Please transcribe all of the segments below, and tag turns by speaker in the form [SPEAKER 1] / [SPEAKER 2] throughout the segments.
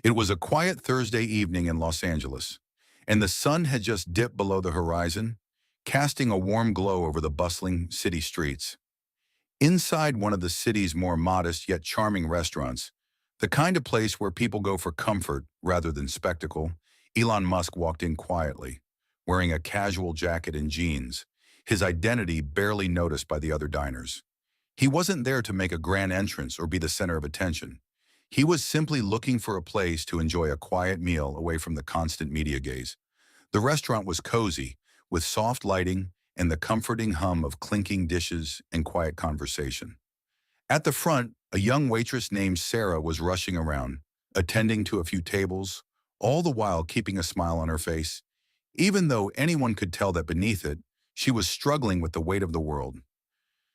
[SPEAKER 1] It was a quiet Thursday evening in Los Angeles, and the sun had just dipped below the horizon, casting a warm glow over the bustling city streets. Inside one of the city's more modest yet charming restaurants, the kind of place where people go for comfort rather than spectacle, Elon Musk walked in quietly, wearing a casual jacket and jeans, his identity barely noticed by the other diners. He wasn't there to make a grand entrance or be the center of attention. He was simply looking for a place to enjoy a quiet meal away from the constant media gaze. The restaurant was cozy, with soft lighting and the comforting hum of clinking dishes and quiet conversation. At the front, a young waitress named Sarah was rushing around, attending to a few tables, all the while keeping a smile on her face, even though anyone could tell that beneath it, she was struggling with the weight of the world.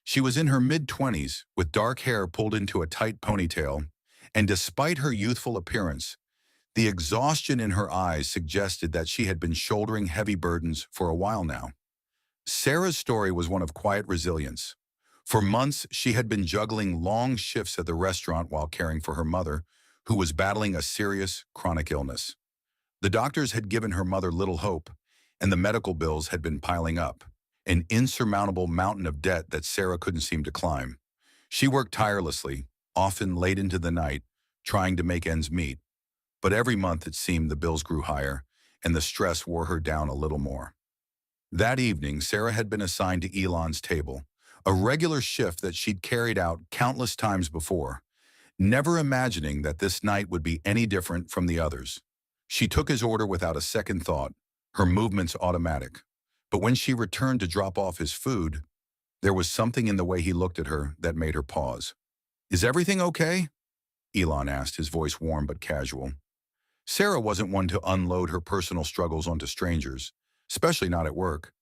[SPEAKER 1] She was in her mid-20s, with dark hair pulled into a tight ponytail, and despite her youthful appearance, the exhaustion in her eyes suggested that she had been shouldering heavy burdens for a while now. Sarah's story was one of quiet resilience. For months, she had been juggling long shifts at the restaurant while caring for her mother, who was battling a serious, chronic illness. The doctors had given her mother little hope, and the medical bills had been piling up, an insurmountable mountain of debt that Sarah couldn't seem to climb. She worked tirelessly, often late into the night, trying to make ends meet. But every month it seemed the bills grew higher, and the stress wore her down a little more. That evening, Sarah had been assigned to Elon's table, a regular shift that she'd carried out countless times before, never imagining that this night would be any different from the others. She took his order without a second thought, her movements automatic. But when she returned to drop off his food, there was something in the way he looked at her that made her pause. "Is everything okay?" Elon asked, his voice warm but casual. Sarah wasn't one to unload her personal struggles onto strangers, especially not at work.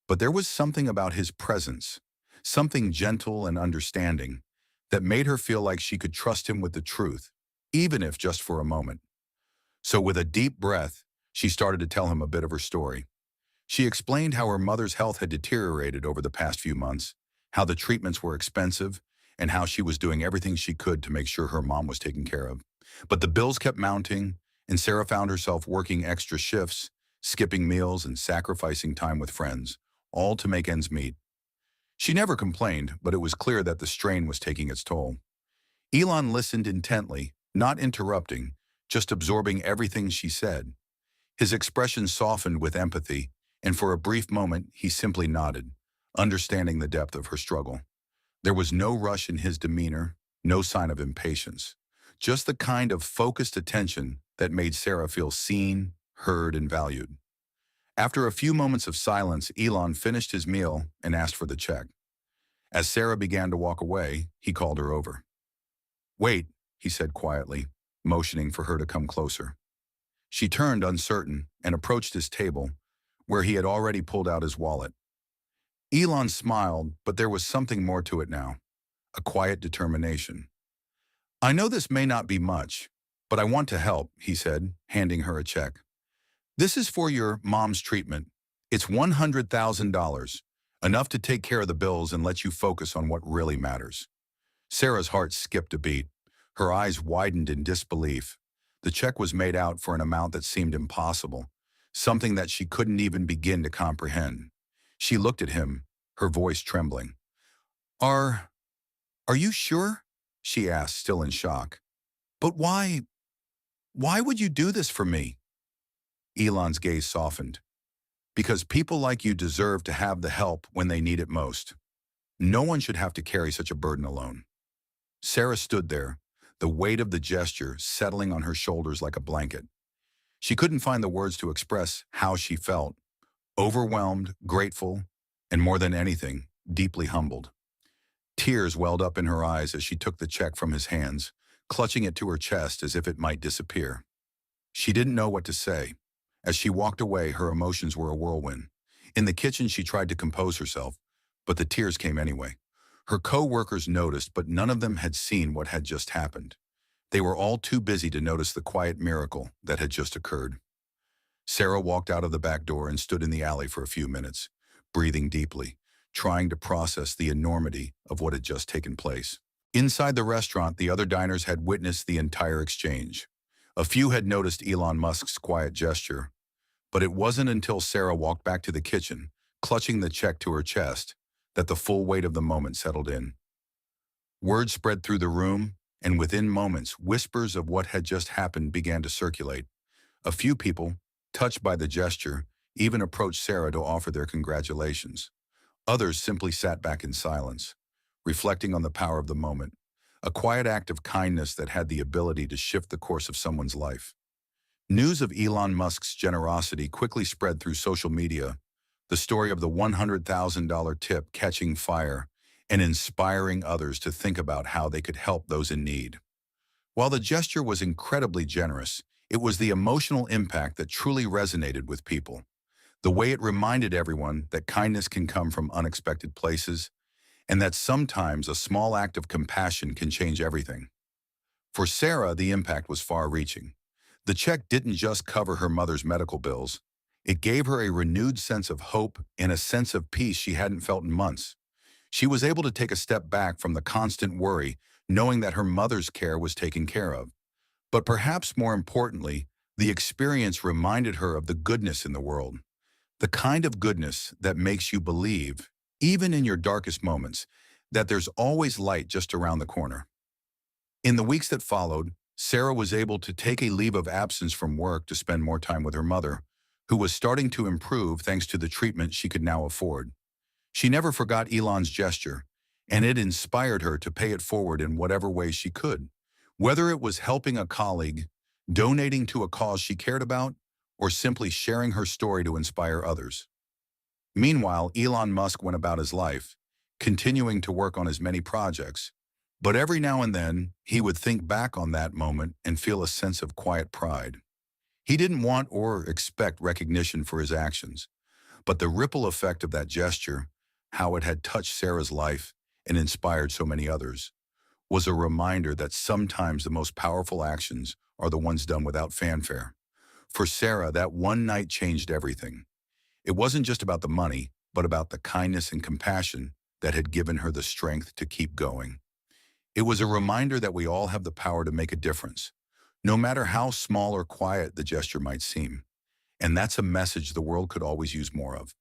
[SPEAKER 1] But there was something about his presence, something gentle and understanding, that made her feel like she could trust him with the truth, even if just for a moment. So with a deep breath, she started to tell him a bit of her story. She explained how her mother's health had deteriorated over the past few months, how the treatments were expensive, and how she was doing everything she could to make sure her mom was taken care of. But the bills kept mounting, and Sarah found herself working extra shifts, skipping meals, and sacrificing time with friends, all to make ends meet. She never complained, but it was clear that the strain was taking its toll. Elon listened intently, not interrupting, just absorbing everything she said. His expression softened with empathy, and for a brief moment he simply nodded, understanding the depth of her struggle. There was no rush in his demeanor, no sign of impatience, just the kind of focused attention that made Sarah feel seen, heard, and valued. After a few moments of silence, Elon finished his meal and asked for the check. As Sarah began to walk away, he called her over. "Wait," he said quietly, motioning for her to come closer. She turned uncertain and approached his table, where he had already pulled out his wallet. Elon smiled, but there was something more to it now, a quiet determination. "I know this may not be much, but I want to help," he said, handing her a check. "This is for your mom's treatment. It's $100,000, enough to take care of the bills and let you focus on what really matters." Sarah's heart skipped a beat. Her eyes widened in disbelief. The check was made out for an amount that seemed impossible, something that she couldn't even begin to comprehend. She looked at him, her voice trembling. Are you sure?" she asked, still in shock. "But why would you do this for me?" Elon's gaze softened. "Because people like you deserve to have the help when they need it most. No one should have to carry such a burden alone." Sarah stood there, the weight of the gesture settling on her shoulders like a blanket. She couldn't find the words to express how she felt, overwhelmed, grateful, and more than anything, deeply humbled. Tears welled up in her eyes as she took the check from his hands, clutching it to her chest as if it might disappear. She didn't know what to say. As she walked away, her emotions were a whirlwind. In the kitchen, she tried to compose herself, but the tears came anyway. Her co-workers noticed, but none of them had seen what had just happened. They were all too busy to notice the quiet miracle that had just occurred. Sarah walked out of the back door and stood in the alley for a few minutes, breathing deeply, trying to process the enormity of what had just taken place. Inside the restaurant, the other diners had witnessed the entire exchange. A few had noticed Elon Musk's quiet gesture, but it wasn't until Sarah walked back to the kitchen, clutching the check to her chest, that the full weight of the moment settled in. Word spread through the room, and within moments, whispers of what had just happened began to circulate. A few people, touched by the gesture, even approached Sarah to offer their congratulations. Others simply sat back in silence, reflecting on the power of the moment, a quiet act of kindness that had the ability to shift the course of someone's life. News of Elon Musk's generosity quickly spread through social media, the story of the $100,000 tip catching fire and inspiring others to think about how they could help those in need. While the gesture was incredibly generous, it was the emotional impact that truly resonated with people. The way it reminded everyone that kindness can come from unexpected places, and that sometimes a small act of compassion can change everything. For Sarah, the impact was far-reaching. The check didn't just cover her mother's medical bills. It gave her a renewed sense of hope and a sense of peace she hadn't felt in months. She was able to take a step back from the constant worry, knowing that her mother's care was taken care of. But perhaps more importantly, the experience reminded her of the goodness in the world. The kind of goodness that makes you believe, even in your darkest moments, that there's always light just around the corner. In the weeks that followed, Sarah was able to take a leave of absence from work to spend more time with her mother, who was starting to improve thanks to the treatment she could now afford. She never forgot Elon's gesture, and it inspired her to pay it forward in whatever way she could. Whether it was helping a colleague, donating to a cause she cared about, or simply sharing her story to inspire others. Meanwhile, Elon Musk went about his life, continuing to work on his many projects. But every now and then, he would think back on that moment and feel a sense of quiet pride. He didn't want or expect recognition for his actions, but the ripple effect of that gesture, how it had touched Sarah's life and inspired so many others, was a reminder that sometimes the most powerful actions are the ones done without fanfare. For Sarah, that one night changed everything. It wasn't just about the money, but about the kindness and compassion that had given her the strength to keep going. It was a reminder that we all have the power to make a difference, no matter how small or quiet the gesture might seem. And that's a message the world could always use more of.